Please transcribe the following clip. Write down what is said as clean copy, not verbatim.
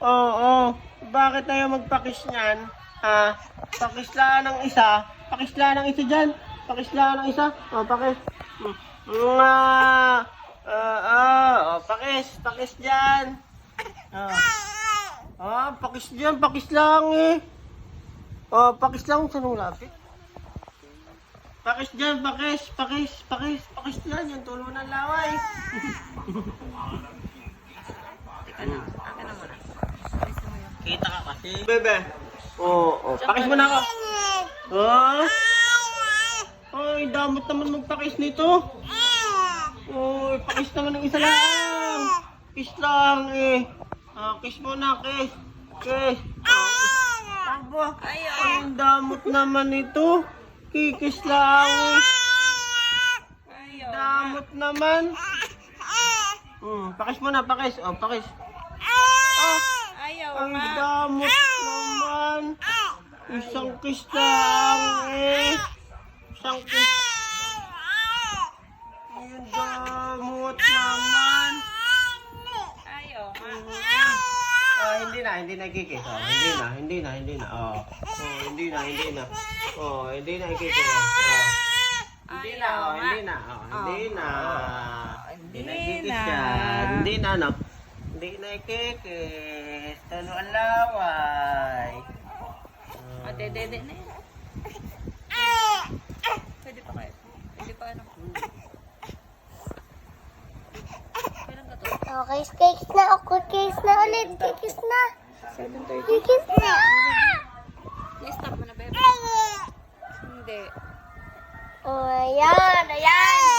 Oo. Bakit tayo magpakis niyan? Ha? Pakislaan ng isa. Pakislaan ng isa dyan. Pakislaan ng isa. O, pakis. Pakis. Pakis dyan. Pakis dyan. Pakis lang eh. Pakis lang. Saan mo lapit? Pakis dyan. Pakis. Pakis. Pakis. Pakis dyan. Yung tulo ng laway. Teka na. Akin na muna. Kita ka kasi. Bebe. Pakis mo na ako. Ay, damot naman magpakis nito. Pakis naman ng isa lang. Kiss lang eh. Kiss mo na, kiss. Kiss. Aba, ang damot naman ito. Kikis lang eh. Damot naman. Pakis mo na, pakis. Pakis. Ayaw Ang nga. damot naman. Isang kiss lang eh. Isang kiss. Ang damot naman. Ayaw nga. Hindi na ikikis. Hindi na. Hindi na ikikis. Hindi na. Hindi na ikikis yan. Hindi na, no? Hindi na ikikis. Tulo ang laway. Dede na yan. Pwede pa kayo. Pwede pa ano. Kailan ka to? Okay, cakes na ako. Cakes na ulit. Cakes na. 7:30. Cakes na. I-stop mo na, bebe. Hindi. Oh, ayan. Ayan.